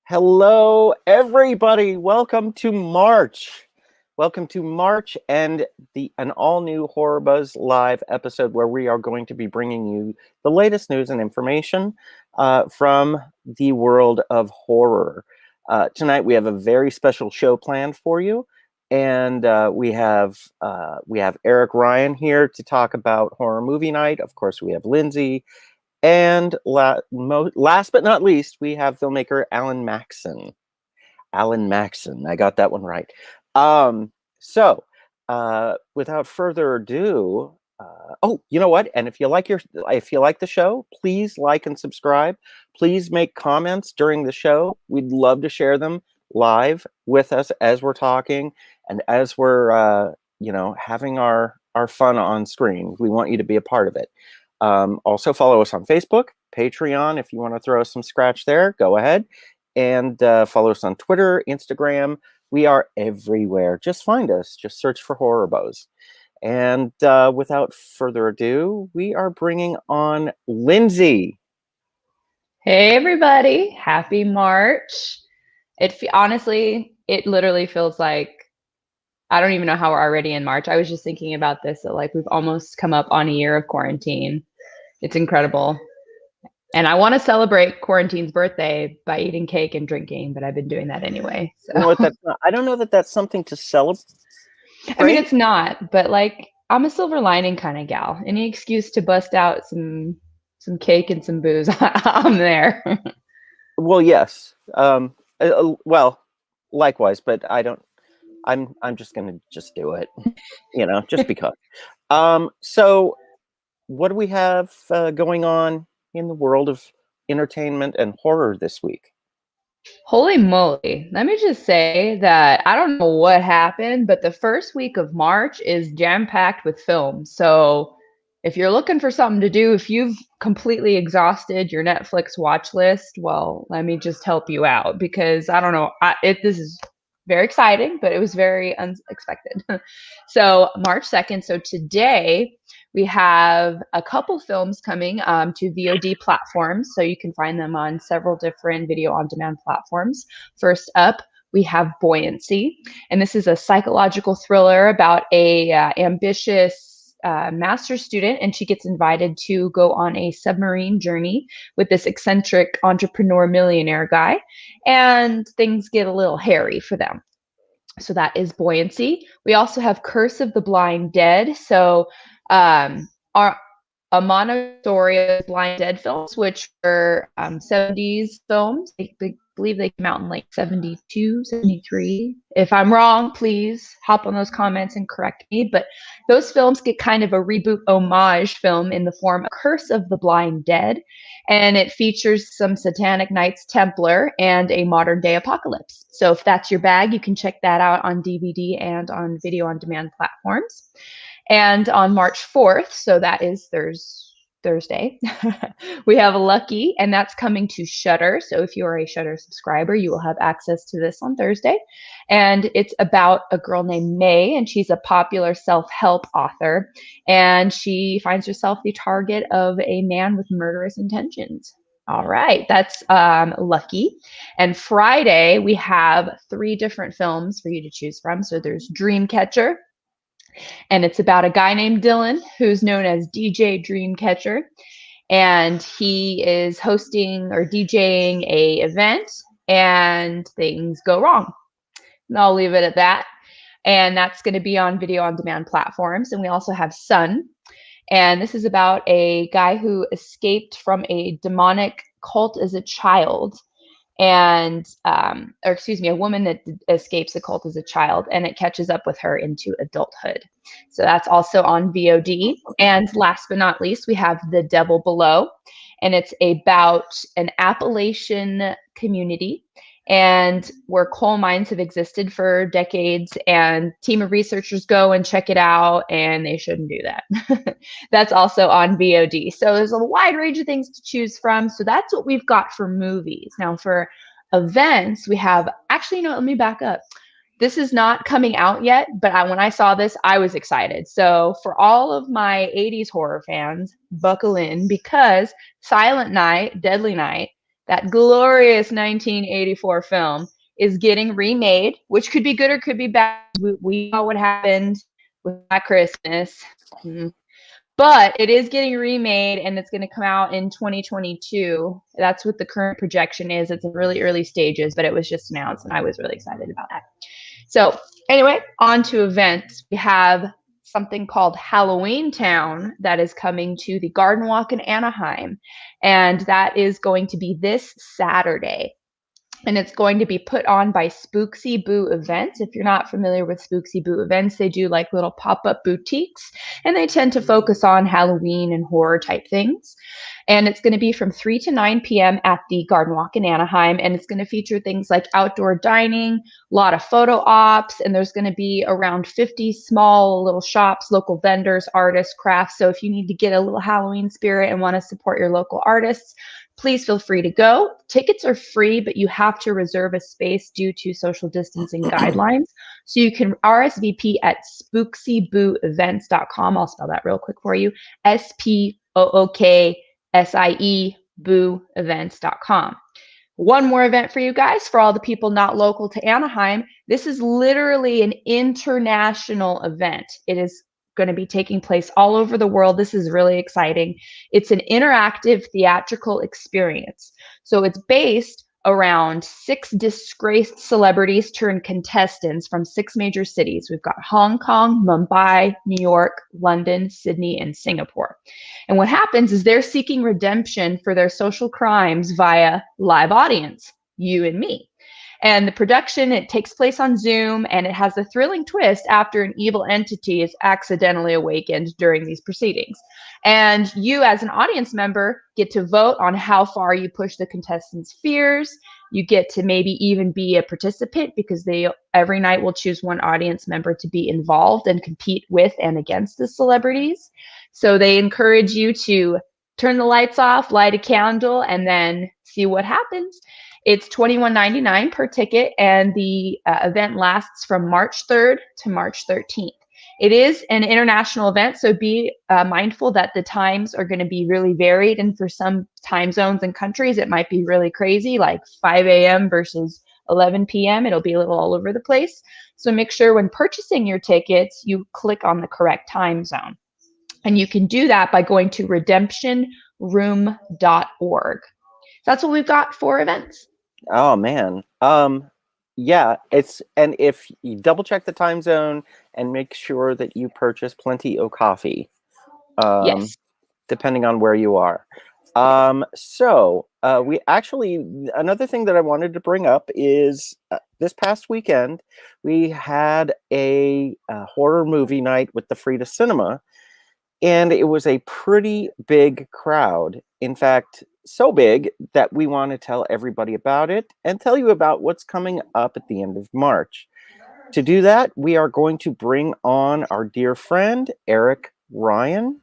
Hello, everybody. Welcome to March. Welcome to March and an all-new HorrorBuzz live episode where we are going to be bringing you the latest news and information from the world of horror. Tonight we have a very special show planned for you, and we have Eric Ryan here to talk about horror movie night. Of course, we have Lindsay. And last but not least, we have filmmaker Alan Maxon. Alan Maxon, I got that one right. So, without further ado, oh, you know what? And if you like the show, please like and subscribe. Please make comments during the show. We'd love to share them live with us as we're talking and as we're having our fun on screen. We want you to be a part of it. Also follow us on Facebook, Patreon. If you want to throw us some scratch there, go ahead. And follow us on Twitter, Instagram. We are everywhere. Just find us. Just search for HorrorBuzz. And without further ado, we are bringing on Lindsay. Hey, everybody. Happy March. Honestly, it literally feels like I don't even know how we're already in March. I was just thinking about this, that like we've almost come up on a year of quarantine. It's incredible. And I want to celebrate quarantine's birthday by eating cake and drinking, but I've been doing that anyway. So. You know what, I don't know that that's something to celebrate. I mean, it's not, but like I'm a silver lining kind of gal. Any excuse to bust out some cake and some booze, I'm there. Well, yes. Well, likewise, but I don't. I'm just gonna do it, just because. So what do we have going on in the world of entertainment and horror this week? Holy moly. Let me just say that I don't know what happened, but the first week of March is jam-packed with films. So if you're looking for something to do, if you've completely exhausted your Netflix watch list, well, let me just help you out because I don't know. This is very exciting, but it was very unexpected. So March 2nd. So today we have a couple films coming to VOD platforms. So you can find them on several different video on demand platforms. First up, we have Buoyancy. And this is a psychological thriller about a ambitious master's student, and she gets invited to go on a submarine journey with this eccentric entrepreneur millionaire guy, and things get a little hairy for them. So that is Buoyancy. We also have Curse of the Blind Dead. So our a monostory of Blind Dead films, which were 70s films. I believe they came out in like 72, 73. If I'm wrong, please hop on those comments and correct me. But those films get kind of a reboot homage film in the form of Curse of the Blind Dead. And it features some Satanic Knights Templar and a modern day apocalypse. So if that's your bag, you can check that out on DVD and on video on demand platforms. And on March 4th, so that is Thursday, we have Lucky, and that's coming to Shudder. So if you are a Shudder subscriber, you will have access to this on Thursday. And it's about a girl named May, and she's a popular self-help author. And she finds herself the target of a man with murderous intentions. All right, that's Lucky. And Friday, we have 3 different films for you to choose from. So there's Dreamcatcher, and it's about a guy named Dylan who's known as DJ Dreamcatcher, and he is hosting or DJing a event, and things go wrong. And I'll leave it at that. And that's going to be on video on demand platforms. And we also have Sun, and this is about a guy who escaped from a demonic cult as a child, and a woman that escapes a cult as a child, and it catches up with her into adulthood. So that's also on VOD. And last but not least, we have The Devil Below, and it's about an Appalachian community and where coal mines have existed for decades, and a team of researchers go and check it out, and they shouldn't do that. That's also on VOD. So there's a wide range of things to choose from. So that's what we've got for movies. Now for events, we have, let me back up. This is not coming out yet, but when I saw this, I was excited. So for all of my 80s horror fans, buckle in, because Silent Night, Deadly Night that glorious 1984 film, is getting remade, which could be good or could be bad. We know what happened with that Christmas. But it is getting remade, and it's going to come out in 2022. That's what the current projection is. It's in really early stages, but it was just announced, and I was really excited about that. So anyway, on to events. We have something called Halloween Town that is coming to the Garden Walk in Anaheim, and that is going to be this Saturday. And it's going to be put on by Spooksy Boo Events. If you're not familiar with Spooksy Boo Events, they do like little pop-up boutiques, and they tend to focus on Halloween and horror type things. And it's going to be from 3 to 9 p.m. at the Garden Walk in Anaheim. And it's going to feature things like outdoor dining, a lot of photo ops, and there's going to be around 50 small little shops, local vendors, artists, crafts. So if you need to get a little Halloween spirit and want to support your local artists, please feel free to go. Tickets are free, but you have to reserve a space due to social distancing guidelines. So you can RSVP at spooksyBooEvents.com. I'll spell that real quick for you. SPOOKSIE booevents.com. One more event for you guys, for all the people not local to Anaheim. This is literally an international event. It is going to be taking place all over the world. This is really exciting. It's an interactive theatrical experience. So it's based around 6 disgraced celebrities turned contestants from 6 major cities. We've got Hong Kong, Mumbai, New York, London, Sydney, and Singapore. And what happens is they're seeking redemption for their social crimes via live audience, you and me. And the production, it takes place on Zoom, and it has a thrilling twist after an evil entity is accidentally awakened during these proceedings. And you, as an audience member, get to vote on how far you push the contestants' fears. You get to maybe even be a participant, because they every night will choose one audience member to be involved and compete with and against the celebrities. So they encourage you to turn the lights off, light a candle, and then see what happens. It's $21.99 per ticket, and the event lasts from March 3rd to March 13th. It is an international event, so be mindful that the times are going to be really varied, and for some time zones and countries, it might be really crazy, like 5 a.m. versus 11 p.m. It'll be a little all over the place. So make sure when purchasing your tickets, you click on the correct time zone. And you can do that by going to redemptionroom.org. That's what we've got for events. Oh man. Yeah, and if you double check the time zone and make sure that you purchase plenty of coffee. Yes. Depending on where you are. We actually, another thing that I wanted to bring up is this past weekend, we had a horror movie night with the Frida Cinema, and it was a pretty big crowd. In fact, so big that we want to tell everybody about it and tell you about what's coming up at the end of March. To do that, we are going to bring on our dear friend, Eric Ryan.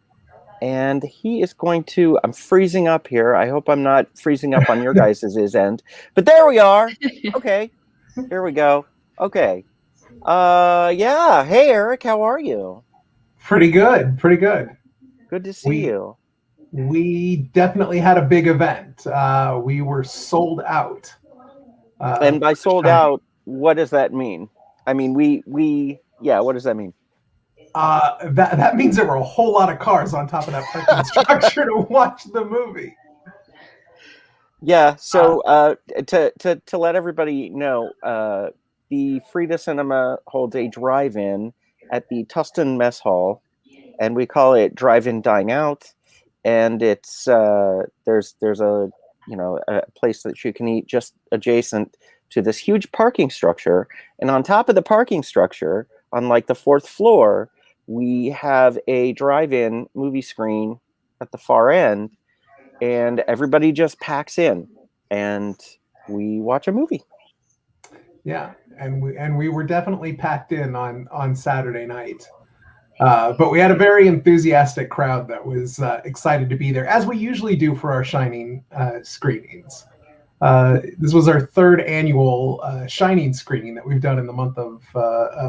And he is going to, I'm freezing up here. I hope I'm not freezing up on your guys' end. But there we are. Okay. Here we go. Okay. Yeah. Hey, Eric, how are you? Pretty good. Pretty good. Good to see you. We definitely had a big event. We were sold out. And by sold out, what does that mean? I mean, what does that mean? That means there were a whole lot of cars on top of that parking structure to watch the movie. Yeah, so to let everybody know, the Frida Cinema holds a drive-in at the Tustin Mess Hall, and we call it Drive-In Dine Out. And it's there's a a place that you can eat just adjacent to this huge parking structure, and on top of the parking structure, on like the 4th floor, we have a drive-in movie screen at the far end, and everybody just packs in, and we watch a movie. Yeah, and we were definitely packed in on Saturday night. But we had a very enthusiastic crowd that was excited to be there, as we usually do for our Shining screenings. This was our 3rd annual Shining screening that we've done in the month of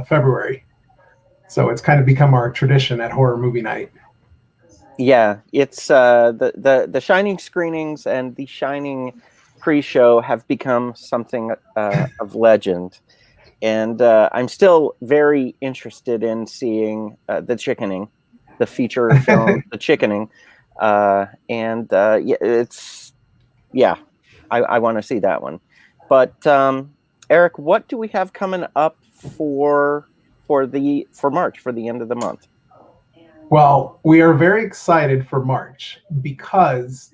February. So it's kind of become our tradition at Horror Movie Night. Yeah, it's the Shining screenings and the Shining pre-show have become something of legend. And I'm still very interested in seeing The Chickening, the feature film, The Chickening. I want to see that one. But Eric, what do we have coming up for March, for the end of the month? Well, we are very excited for March because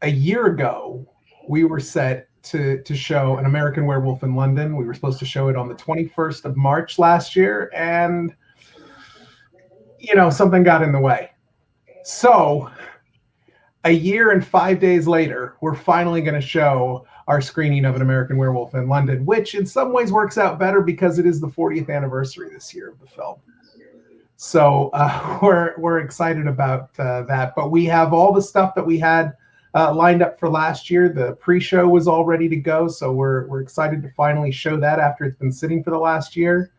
a year ago we were set to show An American Werewolf in London. We were supposed to show it on the 21st of March last year, and something got in the way. So a year and 5 days later, we're finally going to show our screening of An American Werewolf in London, which in some ways works out better because it is the 40th anniversary this year of the film. So we're excited about that. But we have all the stuff that we had lined up for last year. The pre-show was all ready to go, so we're excited to finally show that after it's been sitting for the last year.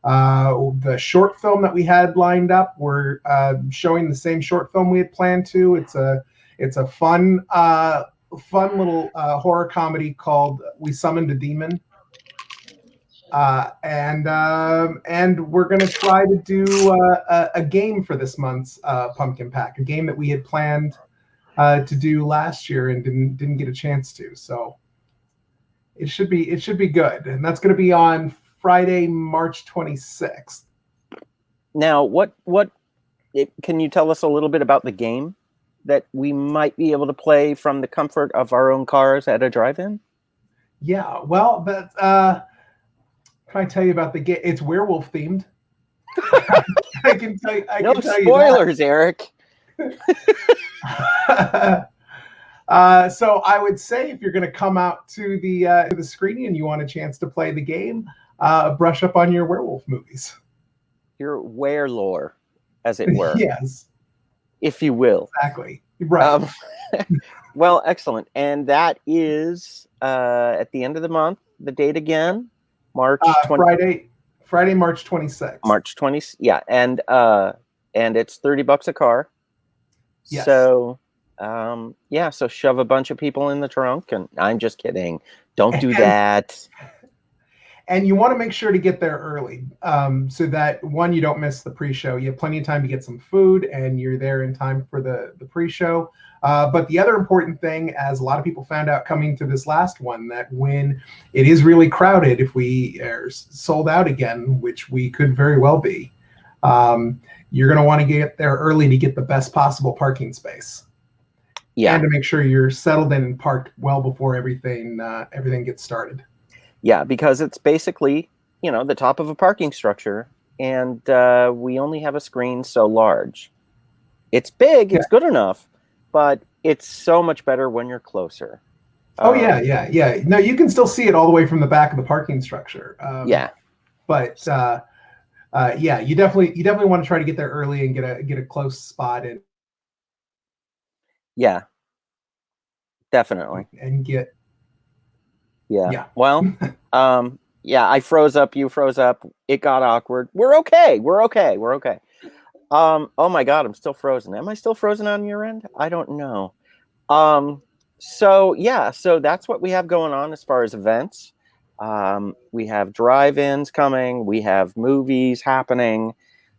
The short film that we had lined up, we're showing the same short film we had planned to. It's a fun little horror comedy called We Summoned a Demon. And we're going to try to do a game for this month's Pumpkin Pack, a game that we had planned to do last year and didn't get a chance to. So it should be good, and that's going to be on Friday, March 26th. Now, can you tell us a little bit about the game that we might be able to play from the comfort of our own cars at a drive-in? Yeah, well, but can I tell you about the game? It's werewolf themed. I can tell you. No spoilers, Eric. So I would say if you're going to come out to the screening and you want a chance to play the game, brush up on your werewolf movies. Your werelore, as it were. Yes. If you will. Exactly. Right. Well, excellent. And that is at the end of the month. The date again, March 20. Friday, March 26th. March 20. Yeah, and it's $30 a car. Yes. So, so shove a bunch of people in the trunk, and I'm just kidding. Don't do that. And you want to make sure to get there early, so that one, you don't miss the pre-show. You have plenty of time to get some food, and you're there in time for the pre-show. But the other important thing, as a lot of people found out coming to this last one, that when it is really crowded, if we are sold out again, which we could very well be, you're going to want to get there early to get the best possible parking space. Yeah. And to make sure you're settled in and parked well before everything gets started. Yeah, because it's basically, the top of a parking structure, and we only have a screen so large. It's big, it's good enough, but it's so much better when you're closer. Yeah. No, you can still see it all the way from the back of the parking structure. But you definitely want to try to get there early and get a close spot in. Yeah, definitely. And get. Yeah. Well, I froze up. You froze up. It got awkward. We're okay. Oh my God, I'm still frozen. Am I still frozen on your end? I don't know. So that's what we have going on as far as events. We have drive-ins coming. We have movies happening.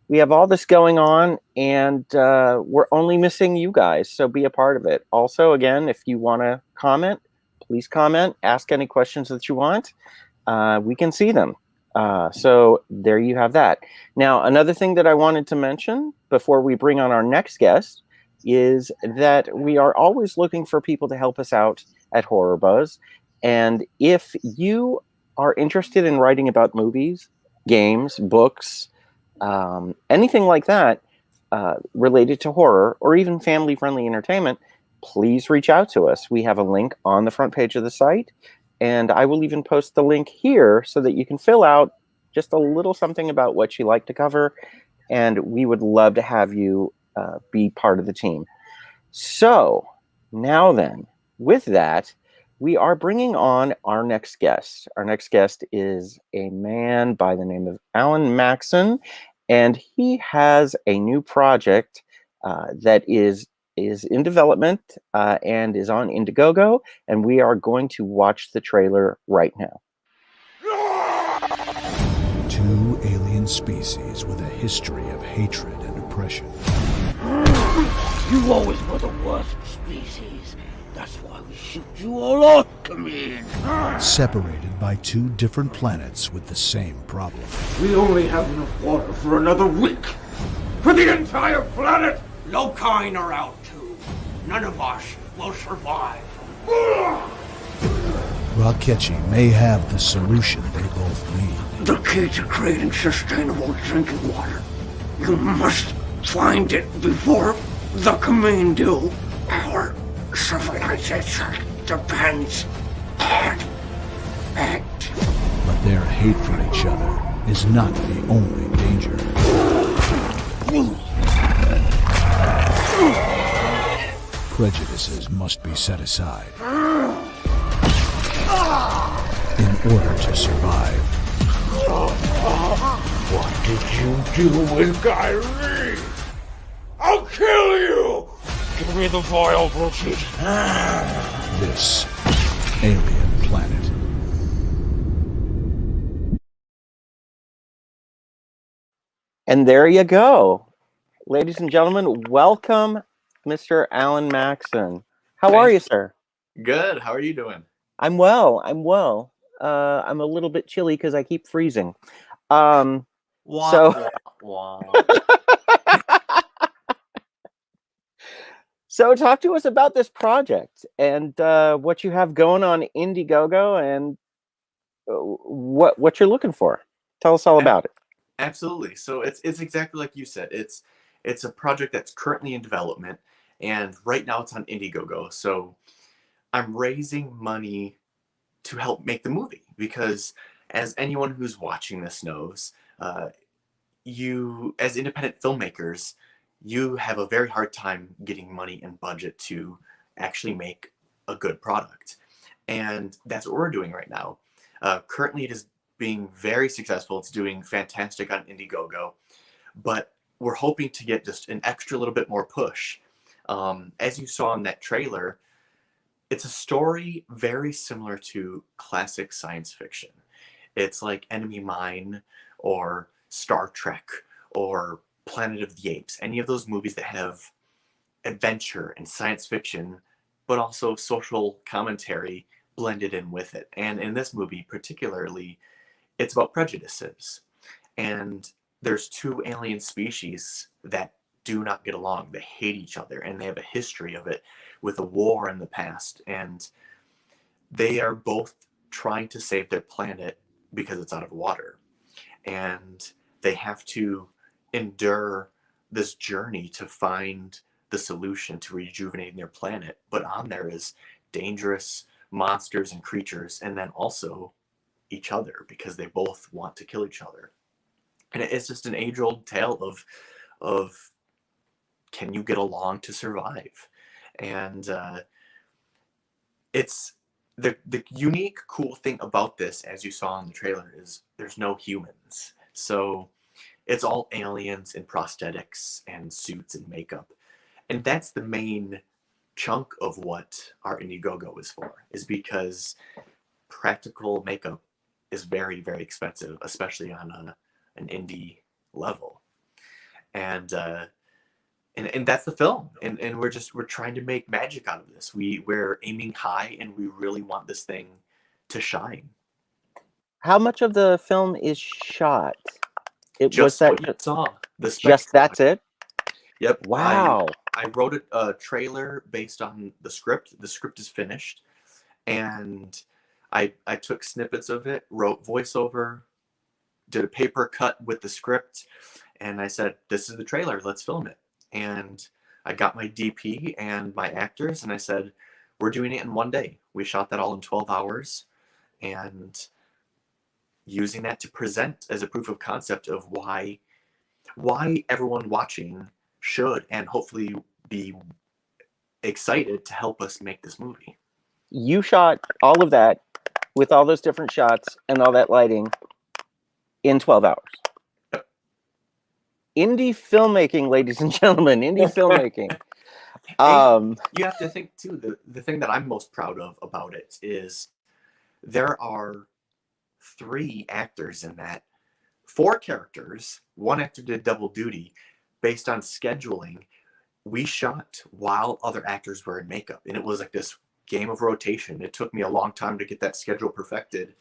We have all this going on, and we're only missing you guys. So be a part of it. Also, again, if you want to comment, please comment. Ask any questions that you want. We can see them. So there you have that. Now, another thing that I wanted to mention before we bring on our next guest is that we are always looking for people to help us out at HorrorBuzz. And if you are interested in writing about movies, games, books, anything like that related to horror or even family-friendly entertainment, please reach out to us. We have a link on the front page of the site, and I will even post the link here so that you can fill out just a little something about what you like to cover, and we would love to have you be part of the team. So now then, with that, we are bringing on our next guest. Our next guest is a man by the name of Alan Maxon, and he has a new project that is is in development and is on Indiegogo, and we are going to watch the trailer right now. Two alien species with a history of hatred and oppression. You always were the worst species. That's why we shoot you all out, come in. Separated by two different planets with the same problem. We only have enough water for another week. For the entire planet! Lokine are out too. None of us will survive. Rakechi may have the solution they both need. The key to creating sustainable drinking water. You must find it before the Kameen do. Our civilization depends on it. But their hate for each other is not the only danger. Prejudices must be set aside in order to survive. What did you do with Kyrie? I'll kill you! Give me the vial, Brooksy. This alien planet. And there you go. Ladies and gentlemen, welcome Mr. Alan Maxon. How are you, sir? Good. How are you doing? I'm well. I'm a little bit chilly because I keep freezing. So talk to us about this project and what you have going on Indiegogo and what you're looking for. Tell us all about it. Absolutely. So it's exactly like you said. It's a project that's currently in development, and right now it's on Indiegogo. So I'm raising money to help make the movie because, as anyone who's watching this knows, you, as independent filmmakers, you have a very hard time getting money and budget to actually make a good product. And that's what we're doing right now. Currently, it is being very successful. It's doing fantastic on Indiegogo, but we're hoping to get just an extra little bit more push. As you saw in that trailer, it's a story very similar to classic science fiction. It's like Enemy Mine or Star Trek or Planet of the Apes, any of those movies that have adventure and science fiction, but also social commentary blended in with it. And in this movie particularly, it's about prejudices. And there's two alien species that do not get along. They hate each other, and they have a history of it with a war in the past. And they are both trying to save their planet because it's out of water. And they have to endure this journey to find the solution to rejuvenating their planet. But on there is dangerous monsters and creatures, and then also each other, because they both want to kill each other. And it's just an age-old tale of can you get along to survive? And it's the unique cool thing about this, as you saw in the trailer, is there's no humans. So it's all aliens and prosthetics and suits and makeup. And that's the main chunk of what our Indiegogo is for, is because practical makeup is very, very expensive, especially on an indie level. And that's the film. And we're trying to make magic out of this. We're aiming high, and we really want this thing to shine. How much of the film is shot? It just was that what you saw. Just that's it? Yep. Wow. I wrote a trailer based on the script. The script is finished, and I took snippets of it, wrote voiceover, did a paper cut with the script, and I said, this is the trailer, let's film it. And I got my DP and my actors, and I said, we're doing it in one day. We shot that all in 12 hours, and using that to present as a proof of concept of why everyone watching should and hopefully be excited to help us make this movie. You shot all of that with all those different shots and all that lighting in 12 hours. Yep. Indie filmmaking, ladies and gentlemen, indie filmmaking. You have to think too, the thing that I'm most proud of about it is there are 3 actors in that, 4 characters, 1 actor did double duty. Based on scheduling, we shot while other actors were in makeup, and it was like this game of rotation. It took me a long time to get that schedule perfected.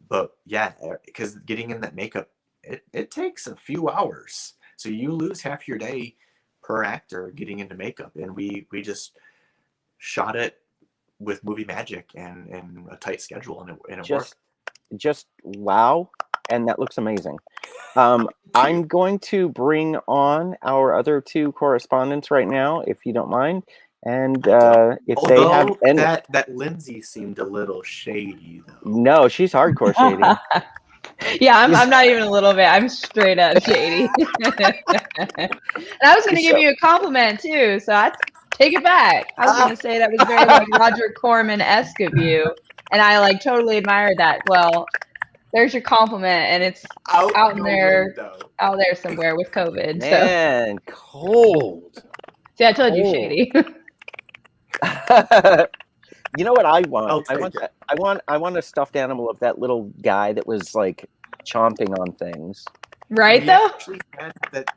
But yeah, because getting in that makeup, it takes a few hours. So you lose half your day per actor getting into makeup. And we just shot it with movie magic and a tight schedule, and it worked. Just wow. And that looks amazing. I'm going to bring on our other 2 correspondents right now, if you don't mind. And if they have any... that Lindsay seemed a little shady though. No, she's hardcore shady. Yeah, I'm not even a little bit. I'm straight up shady. And I was going to give you a compliment too, so I take it back. I was going to say that was very like Roger Corman-esque of you, and I like totally admired that. Well, there's your compliment, and it's out there somewhere with COVID. Man, cold. See, I told you shady. You know what I want? I want a stuffed animal of that little guy that was like chomping on things. Right we though? Actually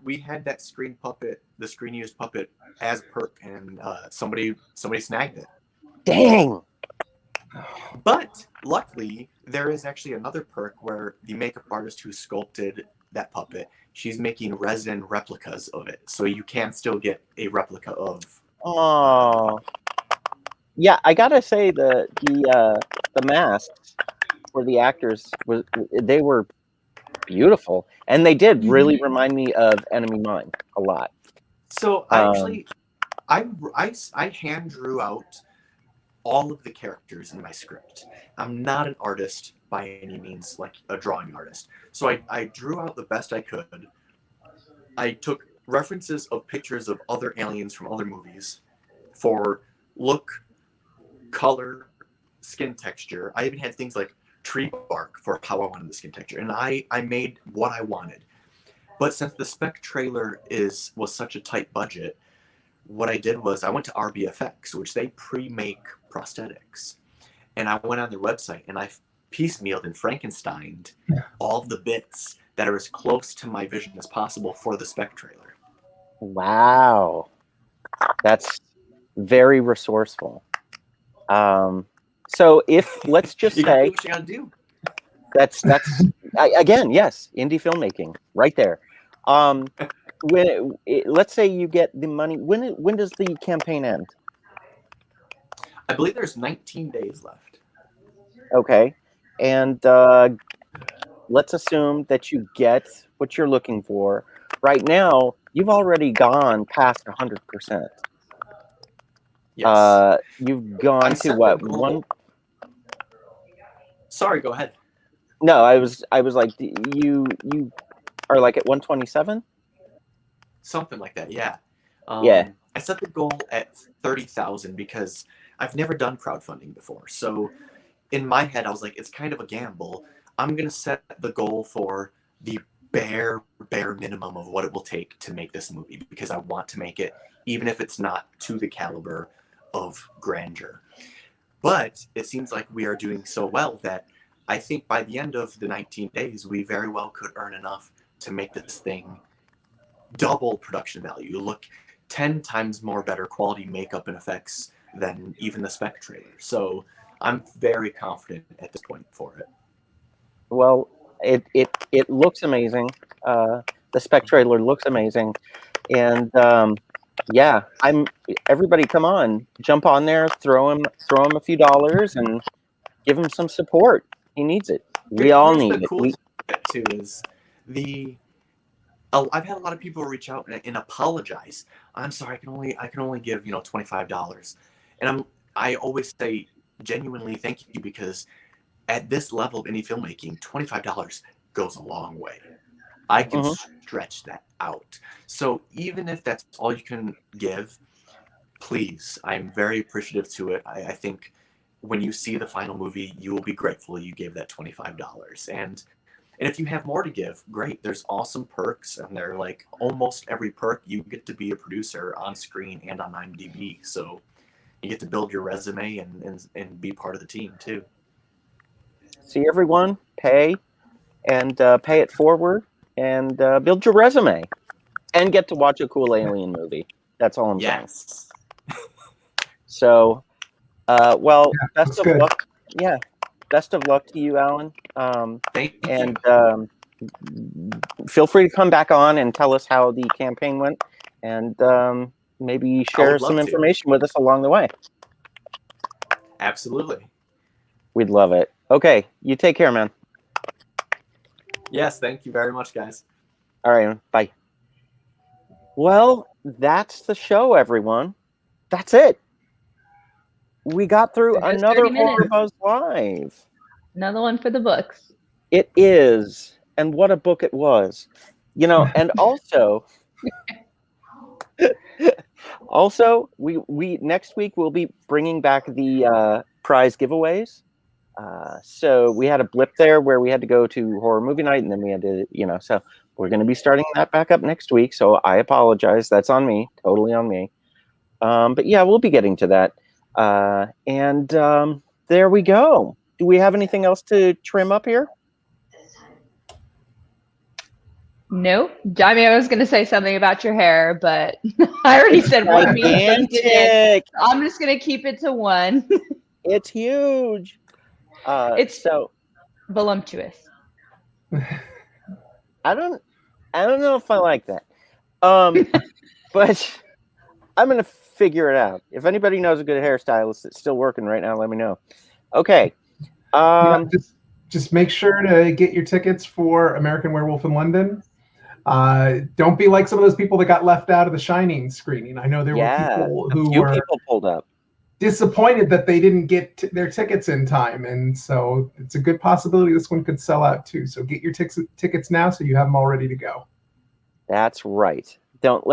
we had that screen puppet, the screen used puppet as perk, and somebody snagged it. Dang. But luckily, there is actually another perk where the makeup artist who sculpted that puppet, she's making resin replicas of it, so you can still get a replica of. Oh. Yeah, I gotta say the masks for the actors they were beautiful, and they did really remind me of Enemy Mine a lot. So I hand drew out all of the characters in my script. I'm not an artist by any means, like a drawing artist. So I drew out the best I could. I took references of pictures of other aliens from other movies for look, color, skin texture. I even had things like tree bark for how I wanted the skin texture. And I made what I wanted. But since the spec trailer was such a tight budget, what I did was I went to RBFX, which they pre-make prosthetics. And I went on their website and I piecemealed and Frankensteined all the bits that are as close to my vision as possible for the spec trailer. Wow. That's very resourceful. So if, let's just you say... gotta do what you gotta do. That's again, yes, indie filmmaking right there. Let's say you get the money. When does the campaign end? I believe there's 19 days left. Okay, and let's assume that you get what you're looking for. Right now, you've already gone past 100%. Yes. You've gone to what one? Sorry, go ahead. No, I was like, you are like at 127. Something like that, yeah. Yeah. I set the goal at 30,000 because I've never done crowdfunding before. So in my head, I was like, it's kind of a gamble. I'm gonna set the goal for the bare minimum of what it will take to make this movie, because I want to make it, even if it's not to the caliber of grandeur. But it seems like we are doing so well that I think by the end of the 19 days, we very well could earn enough to make this thing double production value. Look 10 times more better quality makeup and effects than even the spec trailer. So I'm very confident at this point for it. Well, it looks amazing. The spec trailer looks amazing, and yeah, everybody come on, jump on there, throw him a few dollars and give him some support. He needs it. We all need it. Cool thing too is I've had a lot of people reach out and apologize. I'm sorry, I can only give $25, and I always say genuinely thank you, because at this level of indie filmmaking, $25 goes a long way. I can stretch that out. So even if that's all you can give, please, I'm very appreciative to it. I think when you see the final movie, you will be grateful you gave that $25. And And if you have more to give, great. There's awesome perks, and they're like almost every perk you get to be a producer on screen and on IMDb. So you get to build your resume and be part of the team too. See everyone, pay it forward and build your resume and get to watch a cool alien movie. That's all I'm saying. Yes. So, well, best that's of good. luck. Yeah, best of luck to you, Alan. Thank And you. feel free to come back on and tell us how the campaign went, and maybe share would love some to. information with us along the way. Absolutely. We'd love it. Okay, you take care, man. Yes, thank you very much, guys. All right, man. Bye. Well, that's the show, everyone. That's it. We got through It goes another 30 minutes. HorrorBuzz Live. Another one for the books. It is, and what a book it was. You know, and also, we next week we'll be bringing back the prize giveaways. So we had a blip there where we had to go to horror movie night, and then we had to, so we're going to be starting that back up next week. So I apologize. That's on me. Totally on me. But yeah, we'll be getting to that. And there we go. Do we have anything else to trim up here? Nope. I mean, I was going to say something about your hair, but I already said one meeting, but you didn't. I'm just going to keep it to one. It's huge. It's so voluptuous. I don't know if I like that. But I'm gonna figure it out. If anybody knows a good hairstylist that's still working right now, let me know. Okay. Just make sure to get your tickets for American Werewolf in London. Don't be like some of those people that got left out of the Shining screening. I know there were people who were people pulled up, disappointed that they didn't get their tickets in time, and so it's a good possibility this one could sell out too. So get your tickets now so you have them all ready to go. That's right. Don't.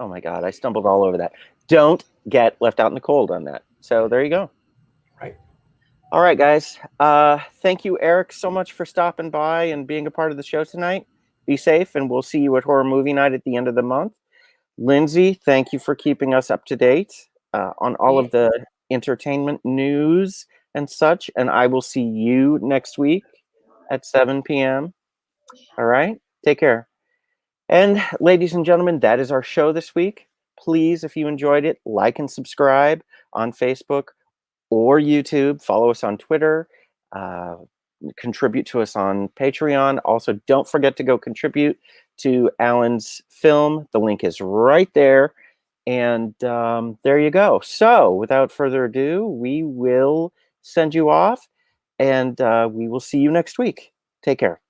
Oh my God, I stumbled all over that. Don't get left out in the cold on that. So there you go. Right. All right, guys. Thank you, Eric, so much for stopping by and being a part of the show tonight. Be safe, and we'll see you at Horror Movie Night at the end of the month. Lindsay, thank you for keeping us up to date on all of the entertainment news and such. And I will see you next week at 7 p.m. All right. Take care. And ladies and gentlemen, that is our show this week. Please, if you enjoyed it, like and subscribe on Facebook or YouTube. Follow us on Twitter. Contribute to us on Patreon. Also, don't forget to go contribute to Alan's film. The link is right there. And there you go. So without further ado, we will send you off, and we will see you next week. Take care.